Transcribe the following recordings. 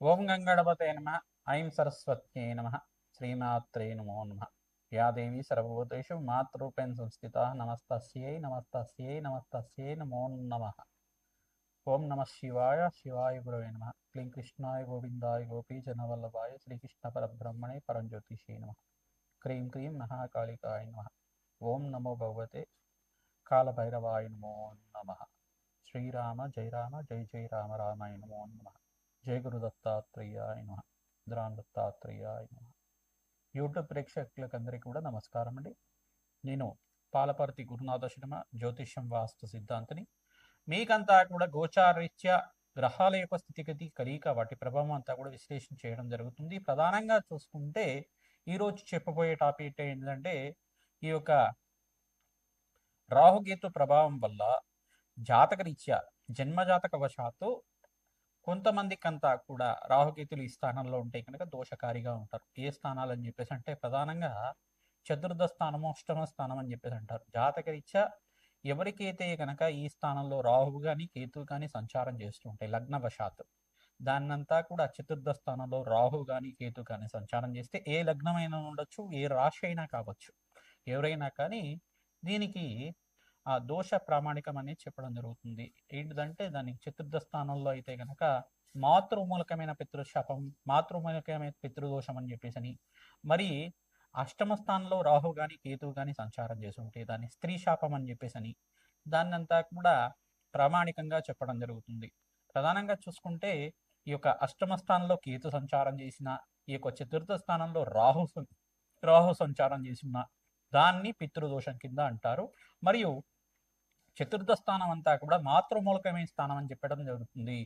ఓం గంగణపతే నమ. ఐం సరస్వత్యై నమ. శ్రీమాత్రే నమో నమ. యా దేవి సర్వభూతేషు మాతృరూపేణ సంస్థితా నమస్తస్యై నమస్తస్యై నమస్తస్యై నమో నమ. ఓం నమ శివాయ. శివాయ గురవే నమ. క్లీం కృష్ణాయ గోవిందాయ గోపీజనవల్లభాయ శ్రీకృష్ణ పరబ్రహ్మణే పరంజ్యోతిషే నమ. క్రీం క్రీం మహాకాళికాయ నమ. ఓం నమో భగవతే కాళభైరవాయ నమో నమ. శ్రీరామ జయ రామ జయ జయ రామ రామాయ నమో నమ. జయ గురు దత్తాత్రేయాయ నమ. ద్రాన్ దత్తాత్రేయాయ నమ. యూట్యూబ్ ప్రేక్షకులకందరికీ కూడా నమస్కారం అండి. నేను పాలపర్తి గురునాథ శర్మ, జ్యోతిష్యం వాస్తు సిద్ధాంతిని. మీకంతా కూడా గోచారీత్యా గ్రహాల యొక్క స్థితిగతి కలియిక వాటి ప్రభావం అంతా కూడా విశ్లేషణ చేయడం జరుగుతుంది. ప్రధానంగా చూసుకుంటే ఈరోజు చెప్పబోయే టాపిక్ ఏంటంటే ఈ యొక్క రాహుకేతు ప్రభావం వల్ల జాతకరీత్యా జన్మజాతక వశాత్తు కొంతమందికంతా కూడా రాహుకేతులు ఈ స్థానంలో ఉంటే కనుక దోషకారిగా ఉంటారు. ఏ స్థానాలు అని చెప్పేసి అంటే ప్రధానంగా చతుర్థ స్థానము, అష్టమ స్థానం అని చెప్పేసి అంటారు. జాతకరీత్యా ఎవరికైతే కనుక ఈ స్థానంలో రాహువు కానీ కేతువు కానీ సంచారం చేస్తూ ఉంటాయి లగ్నవశాత్తు, దాన్నంతా కూడా చతుర్థ స్థానంలో రాహు కానీ కేతు కానీ సంచారం చేస్తే ఏ లగ్నమైనా ఉండొచ్చు, ఏ రాశి అయినా కావచ్చు, ఎవరైనా కానీ దీనికి ఆ దోష ప్రామాణికం అనేది చెప్పడం జరుగుతుంది. ఏంటిదంటే దానికి చతుర్థ స్థానంలో అయితే కనుక మాతృమూలకమైన పితృశాపం, మాతృమూలకమైన పితృదోషం అని చెప్పేసి అని, మరి అష్టమ స్థానంలో రాహు కానీ కేతువు కానీ సంచారం చేసి ఉంటే దాన్ని స్త్రీ శాపం అని చెప్పేసి అని దాన్నంతా కూడా ప్రామాణికంగా చెప్పడం జరుగుతుంది. ప్రధానంగా చూసుకుంటే ఈ యొక్క అష్టమ స్థానంలో కేతు సంచారం చేసిన, ఈ యొక్క చతుర్థ స్థానంలో రాహు సంచారం చేసిన దాన్ని పితృదోషం కింద అంటారు. మరియు చతుర్థ స్థానం అంతా కూడా మాతృమూలకమైన స్థానం అని చెప్పడం జరుగుతుంది.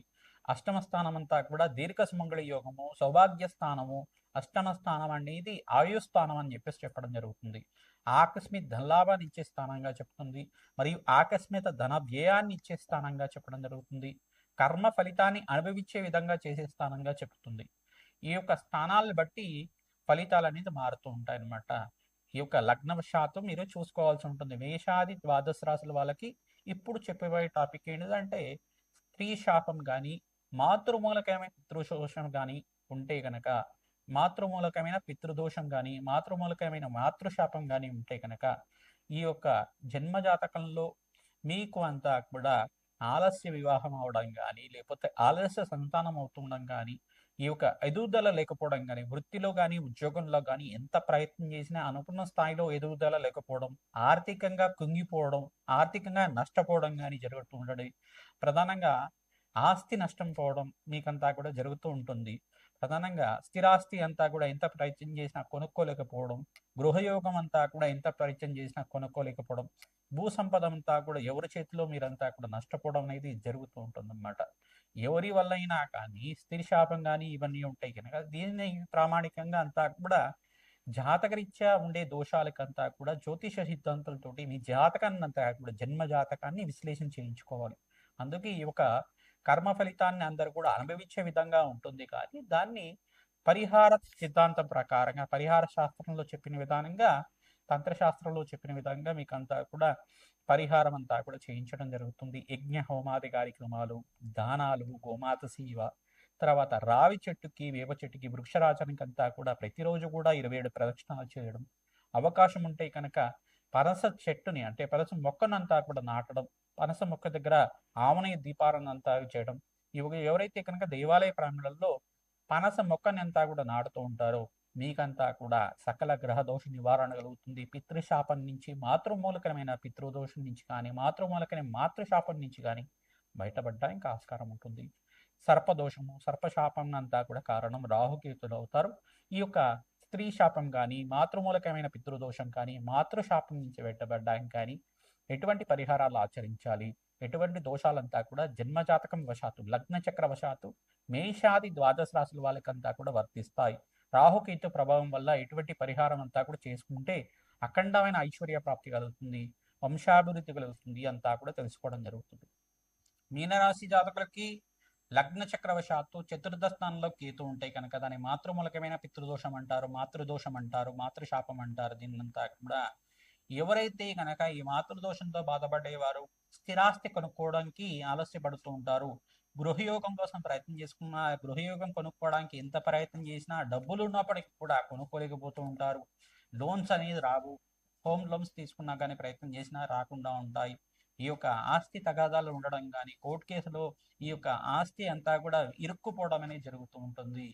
అష్టమ స్థానం అంతా కూడా దీర్ఘ సుమంగళి యోగము, సౌభాగ్య స్థానము, అష్టమ స్థానం అనేది ఆయుస్థానం అని చెప్పేసి చెప్పడం జరుగుతుంది. ఆకస్మిక ధనలాభాన్ని ఇచ్చే స్థానంగా చెప్తుంది, మరియు ఆకస్మిక ధన వ్యయాన్ని ఇచ్చే స్థానంగా చెప్పడం జరుగుతుంది. కర్మ ఫలితాన్ని అనుభవించే విధంగా చేసే స్థానంగా చెప్తుంది. ఈ యొక్క స్థానాలను బట్టి ఫలితాలు అనేది మారుతూ ఉంటాయి అన్నమాట. ఈ యొక్క లగ్నవశాత్తు మీరు చూసుకోవాల్సి ఉంటుంది. మేషాది ద్వాదశ రాశుల వాళ్ళకి ఇప్పుడు చెప్పబోయే టాపిక్ ఏంటంటే స్త్రీ శాపం కానీ మాతృమూలకమైన పితృదోషం కానీ ఉంటే గనక, మాతృమూలకమైన పితృదోషం కానీ మాతృమూలకమైన మాతృశాపం కానీ ఉంటే కనుక ఈ యొక్క జన్మజాతకంలో మీకు అంతా కూడా ఆలస్య వివాహం అవడం కానీ, లేకపోతే ఆలస్య సంతానం అవుతుండడం కానీ, ఈ యొక్క ఎదుగుదల లేకపోవడం కానీ, వృత్తిలో కానీ ఉద్యోగంలో కానీ ఎంత ప్రయత్నం చేసినా అనుకున్న స్థాయిలో ఎదుగుదల లేకపోవడం, ఆర్థికంగా కుంగిపోవడం, ఆర్థికంగా నష్టపోవడం కానీ జరుగుతూ ఉండడం, ప్రధానంగా ఆస్తి నష్టం పోవడం మీకంతా కూడా జరుగుతూ ఉంటుంది. ప్రధానంగా స్థిరాస్తి అంతా కూడా ఎంత ప్రయత్నం చేసినా కొనుక్కోలేకపోవడం, గృహయోగం అంతా కూడా ఎంత ప్రయత్నం చేసినా కొనుక్కోలేకపోవడం, భూ సంపద అంతా కూడా ఎవరి చేతిలో మీరంతా కూడా నష్టపోవడం అనేది జరుగుతూ ఉంటుంది అన్నమాట. ఎవరి వల్ల అయినా కానీ స్త్రీ శాపం కానీ ఇవన్నీ ఉంటాయి కనుక దీన్ని ప్రామాణికంగా అంతా కూడా జాతకరీత్యా ఉండే దోషాలకంతా కూడా జ్యోతిష సిద్ధాంతాలతోటి మీ జాతకాన్ని అంతా కూడా జన్మ జాతకాన్ని విశ్లేషణ చేయించుకోవాలి. అందుకే ఈ యొక్క కర్మ ఫలితాన్ని అందరూ కూడా అనుభవించే విధంగా ఉంటుంది. కానీ దాన్ని పరిహార సిద్ధాంతం ప్రకారంగా, పరిహార శాస్త్రంలో చెప్పిన విధానంగా, తంత్రశాస్త్రంలో చెప్పిన విధంగా మీకు అంతా కూడా పరిహారం అంతా కూడా చేయించడం జరుగుతుంది. యజ్ఞ హోమాది కార్యక్రమాలు, దానాలు, గోమాత సేవ, తర్వాత రావి చెట్టుకి వేప చెట్టుకి వృక్షరాజానికి అంతా కూడా ప్రతిరోజు కూడా 27 ప్రదక్షిణాలు చేయడం, అవకాశం ఉంటే కనుక పనస చెట్టుని అంటే పనస మొక్కనంతా కూడా నాటడం, పనస మొక్క దగ్గర ఆమనయ దీపాలను అంతా చేయడం. ఎవరైతే కనుక దేవాలయ ప్రాంగణంలో పనస మొక్కని అంతా కూడా నాటుతూ ఉంటారో మీకంతా కూడా సకల గ్రహ దోష నివారణ కలుగుతుంది. పితృశాపం నుంచి, మాతృమూలకమైన పితృదోషం నుంచి కానీ, మాతృమూలకమైన మాతృశాపం నుంచి కానీ బయటపడడానికి ఆస్కారం ఉంటుంది. సర్పదోషము, సర్పశాపం అంతా కూడా కారణం రాహుకేతులు అవుతారు. ఈ యొక్క స్త్రీ శాపం కానీ, మాతృమూలకమైన పితృదోషం కానీ, మాతృశాపం నుంచి బయటపడడానికి కానీ ఎటువంటి పరిహారాలు ఆచరించాలి, ఎటువంటి దోషాలంతా కూడా జన్మజాతకం వశాత్తు, లగ్న చక్ర వశాత్తు మేషాది ద్వాదశ రాశుల వాళ్ళకంతా కూడా వర్తిస్తాయి. రాహుకేతు ప్రభావం వల్ల ఎటువంటి పరిహారం అంతా కూడా చేసుకుంటే అఖండమైన ఐశ్వర్య ప్రాప్తి కలుగుతుంది, వంశాభివృద్ధి కలుగుతుంది అంతా కూడా తెలుసుకోవడం జరుగుతుంది. మీనరాశి జాతకులకి లగ్న చక్రవశాత్తు చతుర్థ స్థానంలో కేతు ఉంటాయి కనుక దాని మాతృమూలకమైన పితృదోషం అంటారు, మాతృదోషం అంటారు, మాతృశాపం అంటారు. దీన్నంతా కూడా ఎవరైతే కనుక ఈ మాతృదోషంతో బాధపడేవారు స్థిరాస్తి కొనుక్కోవడానికి ఆలస్యపడుతూ ఉంటారు, గృహయోగం కోసం ప్రయత్నం చేసుకున్నా, గృహయోగం కొనుక్కోవడానికి ఎంత ప్రయత్నం చేసినా డబ్బులు ఉన్నప్పటికీ కూడా కొనుక్కోలేకపోతూ ఉంటారు. లోన్స్ అనేది రావు. హోమ్ లోన్స్ తీసుకున్నా కానీ ప్రయత్నం చేసినా రాకుండా ఉంటాయి. ఈ యొక్క ఆస్తి తగాదాలు ఉండడం కానీ, కోర్టు కేసులో ఈ యొక్క ఆస్తి అంతా కూడా ఇరుక్కుపోవడం అనేది జరుగుతూ ఉంటుంది.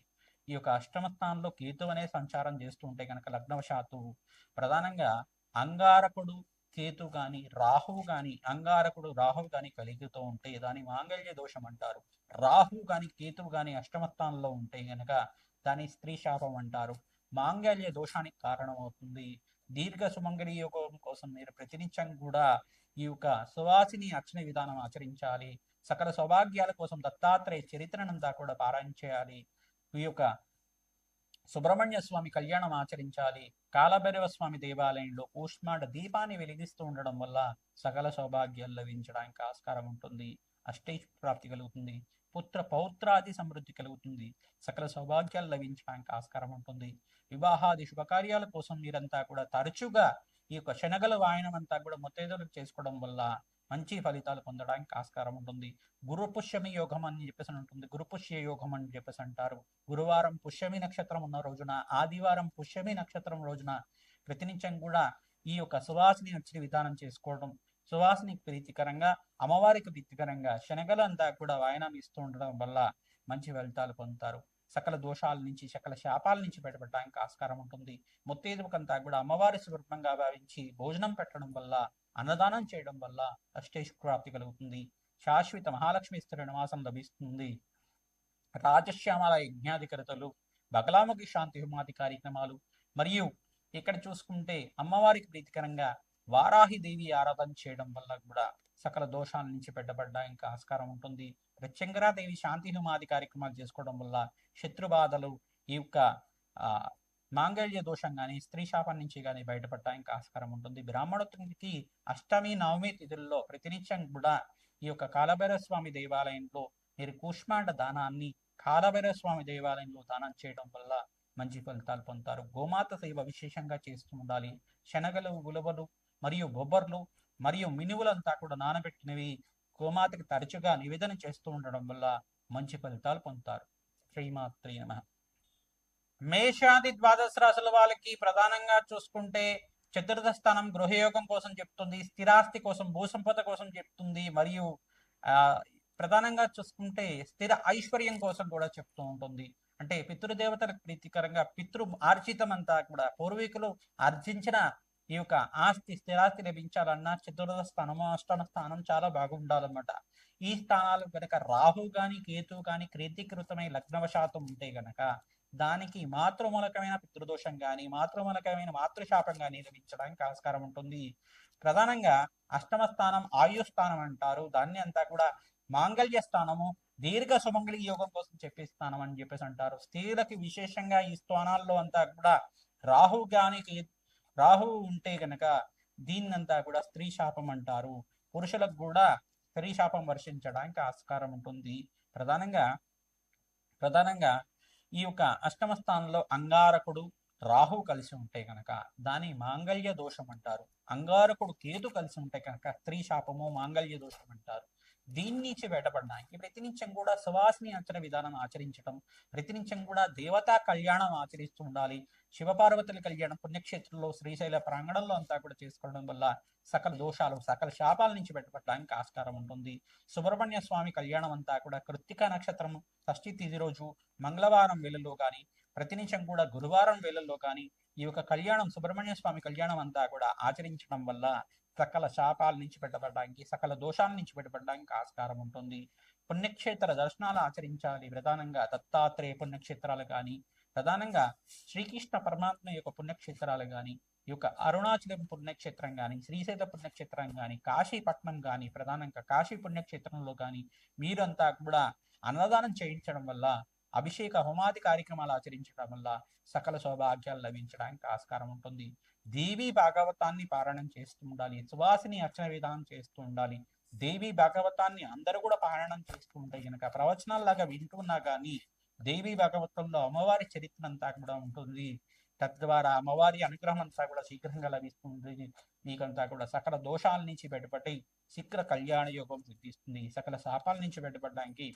ఈ యొక్క అష్టమ స్థానంలో కేతు అనే సంచారం చేస్తూ ఉంటే కనుక లగ్నవశాత్తు ప్రధానంగా అంగారకుడు కేతు కానీ, రాహువు కానీ, అంగారకుడు రాహువు కానీ కలుగుతూ ఉంటే దాని మాంగళ్య దోషం అంటారు. రాహువు కానీ కేతువు కానీ అష్టమ స్థానంలో ఉంటే గనక దాని స్త్రీ శాపం అంటారు. మాంగళ్య దోషానికి కారణమవుతుంది. దీర్ఘ సుమంగళి యోగం కోసం మీరు ప్రతినిత్యం కూడా ఈ యొక్క సువాసిని అర్చన విధానం ఆచరించాలి. సకల సౌభాగ్యాల కోసం దత్తాత్రేయ చరిత్రనంతా కూడా పారాయణ చేయాలి. ఈ యొక్క సుబ్రహ్మణ్య స్వామి కళ్యాణం ఆచరించాలి. కాలభైరవ స్వామి దేవాలయంలో కూష్మాండ దీపాన్ని వెలిగిస్తూ ఉండడం వల్ల సకల సౌభాగ్యాలు లభించడానికి ఆస్కారం ఉంటుంది. అష్టైష్ ప్రాప్తి కలుగుతుంది. పుత్ర పౌత్రాది సమృద్ధి కలుగుతుంది. సకల సౌభాగ్యాలు లభించడానికి ఆస్కారం ఉంటుంది. వివాహాది శుభకార్యాల కోసం మీరంతా కూడా తరచుగా ఈ యొక్క శనగల వాయనం అంతా కూడా ముత్తైదులకు చేసుకోవడం వల్ల మంచి ఫలితాలు పొందడానికి ఆస్కారం ఉంటుంది. గురు పుష్యమి యోగం అని చెప్పేసి ఉంటుంది. గురు పుష్య యోగం అని చెప్పేసి అంటారు. గురువారం పుష్యమి నక్షత్రం ఉన్న రోజున, ఆదివారం పుష్యమి నక్షత్రం రోజున ప్రతినిత్యం కూడా ఈ యొక్క సువాసిని అర్చన విధానం చేసుకోవడం, సువాసినికి ప్రీతికరంగా, అమ్మవారికి ప్రీతికరంగా శనగలు అంతా కూడా వాయనం ఇస్తూ ఉండడం వల్ల మంచి ఫలితాలు పొందుతారు. సకల దోషాల నుంచి, సకల శాపాల నుంచి బయటపడడానికి ఆస్కారం ఉంటుంది. ముత్తైదువుకంతా కూడా అమ్మవారి స్వరూపంగా భావించి భోజనం పెట్టడం వల్ల, అన్నదానం చేయడం వల్ల అష్టైష్ ప్రాప్తి కలుగుతుంది. శాశ్వత మహాలక్ష్మి స్థిర నివాసం లభిస్తుంది. రాజశ్యామల యజ్ఞాధికరతలు, బగలాముఖి శాంతి హోమాది కార్యక్రమాలు, మరియు ఇక్కడ చూసుకుంటే అమ్మవారికి ప్రీతికరంగా వారాహి దేవి ఆరాధన చేయడం వల్ల కూడా సకల దోషాల నుంచి బయటపడడానికి ఆస్కారం ఉంటుంది. ప్రత్యంగరాదేవి శాంతి హోమాది కార్యక్రమాలు చేసుకోవడం వల్ల శత్రుబాధలు, ఈ యొక్క మాంగళ్య దోషం కానీ, స్త్రీ శాపం నుంచి కానీ బయటపడడానికి ఆస్కారం ఉంటుంది. బ్రాహ్మణోత్తరికి అష్టమి నవమి తిథుల్లో ప్రతినిత్యం కూడా ఈ యొక్క కాలభైరవ స్వామి దేవాలయంలో మీరు కూష్మాండ దానాన్ని కాలభైరవ స్వామి దేవాలయంలో దానం చేయడం వల్ల మంచి ఫలితాలు పొందుతారు. గోమాత సేవ విశేషంగా చేస్తూ ఉండాలి. శనగలు, ఉలవలు మరియు బొబ్బర్లు మరియు మినువులంతా కూడా నానబెట్టినవి గోమాతకి తరచుగా నివేదన చేస్తూ ఉండడం వల్ల మంచి ఫలితాలు పొందుతారు. శ్రీమాత్రే నమః. మేషాది ద్వాదశ రాశుల వాళ్ళకి ప్రధానంగా చూసుకుంటే చతుర్థ స్థానం గృహయోగం కోసం చెప్తుంది, స్థిరాస్తి కోసం, భూసంపద కోసం చెప్తుంది, మరియు ప్రధానంగా చూసుకుంటే స్థిర ఐశ్వర్యం కోసం కూడా చెప్తూ ఉంటుంది. అంటే పితృదేవతలకు ప్రీతికరంగా పితృ ఆర్జితం అంతా కూడా పూర్వీకులు ఆర్జించిన ఈ యొక్క ఆస్తి, స్థిరాస్తి లభించాలన్నా చతుర్థ స్థానము, అష్టమ స్థానం చాలా బాగుండాలన్నమాట. ఈ స్థానాలు కనుక రాహు గాని, కేతు గాని క్రీతీకృతమై లగ్నవశాతం ఉంటే గనక దానికి మాతృమూలకమైన పితృదోషం గాని, మాతృమూలకమైన మాతృశాపం గాని లభించడానికి ఆస్కారం ఉంటుంది. ప్రధానంగా అష్టమ స్థానం ఆయుస్థానం అంటారు. దాన్ని అంతా కూడా మాంగళ్య స్థానము, దీర్ఘ సుమంగళి యోగం కోసం చెప్పే స్థానం అని చెప్పేసి అంటారు. స్త్రీలకి విశేషంగా ఈ స్థానాల్లో అంతా కూడా రాహు గాని, రాహువు ఉంటే గనక దీన్నంతా కూడా స్త్రీ శాపం అంటారు. పురుషులకు కూడా స్త్రీ శాపం వర్షించడానికి ఆస్కారం ఉంటుంది. ప్రధానంగా ఈ యొక్క అష్టమ స్థానంలో అంగారకుడు రాహువు కలిసి ఉంటే కనుక దాని మాంగళ్య దోషం అంటారు. అంగారకుడు కేతు కలిసి ఉంటే కనుక స్త్రీ శాపము, మాంగళ్య దోషం అంటారు. దీని నుంచి బయటపడడానికి ప్రతినిత్యం కూడా సువాసిని అర్చన విధానం ఆచరించడం, ప్రతినిత్యం కూడా దేవతా కళ్యాణం ఆచరిస్తూ ఉండాలి. శివపార్వతుల కళ్యాణం పుణ్యక్షేత్రంలో శ్రీశైల ప్రాంగణంలో అంతా కూడా చేసుకోవడం వల్ల సకల దోషాలు, సకల శాపాల నుంచి బయటపడడానికి ఆస్కారం ఉంటుంది. సుబ్రహ్మణ్య స్వామి కళ్యాణం అంతా కూడా కృత్తిక నక్షత్రం షష్ఠి తిథి రోజు మంగళవారం వేళల్లో కానీ, ప్రతినిత్యం కూడా గురువారం వేళల్లో కానీ ఈ యొక్క కళ్యాణం, సుబ్రహ్మణ్య స్వామి కళ్యాణం అంతా కూడా ఆచరించడం వల్ల సకల శాపాల నుంచి బయటపడడానికి, సకల దోషాల నుంచి బయటపడడానికి ఆస్కారం ఉంటుంది. పుణ్యక్షేత్ర దర్శనాలు ఆచరించాలి. ప్రధానంగా దత్తాత్రేయ పుణ్యక్షేత్రాలు కానీ, ప్రధానంగా శ్రీకృష్ణ పరమాత్మ యొక్క పుణ్యక్షేత్రాలు కానీ, ఈ యొక్క అరుణాచలం పుణ్యక్షేత్రం కానీ, శ్రీశైల పుణ్యక్షేత్రం కానీ, కాశీపట్నం కానీ, ప్రధానంగా కాశీ పుణ్యక్షేత్రంలో కానీ మీరంతా కూడా అన్నదానం చేయించడం వల్ల, అభిషేక హోమాది కార్యక్రమాలు ఆచరించడం వల్ల సకల సౌభాగ్యాలు లభించడానికి ఆస్కారం ఉంటుంది. దేవి భాగవతాన్ని పారాయణం చేస్తూ ఉండాలి. సువాసిని అర్చన విధానం చేస్తూ ఉండాలి. దేవి భాగవతాన్ని అందరూ కూడా పారాయణం చేస్తూ ఉంటే కనుక ప్రవచనాల్లాగా వింటున్నా కానీ దేవి భాగవతంలో అమ్మవారి చరిత్ర అంతా కూడా ఉంటుంది. తద్వారా అమ్మవారి అనుగ్రహం అంతా కూడా శీఘ్రంగా లభిస్తుంది. నీకంతా కూడా సకల దోషాల నుంచి బయటపడి శీఘ్ర కళ్యాణ యోగం సిద్ధిస్తుంది. సకల శాపాల నుంచి బయటపడడానికి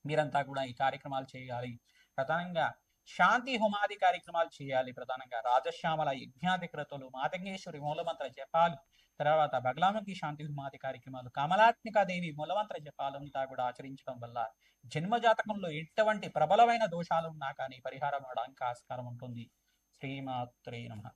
మీరంతా కూడా ఈ కార్యక్రమాలు చేయాలి. ప్రధానంగా శాంతి హోమాది కార్యక్రమాలు చేయాలి. ప్రధానంగా రాజశ్యామల యజ్ఞాధికృతులు, మాతంగేశ్వరి మూలమంత్ర జపాలు, తర్వాత బగలాముఖి శాంతి హోమాది కార్యక్రమాలు, కమలాత్మికాదేవి మూలమంత్ర జపాలంతా కూడా ఆచరించడం వల్ల జన్మజాతకంలో ఎటువంటి ప్రబలమైన దోషాలు ఉన్నా కానీ పరిహారం అవడానికి ఆస్కారం ఉంటుంది. శ్రీమాత్రే నమః.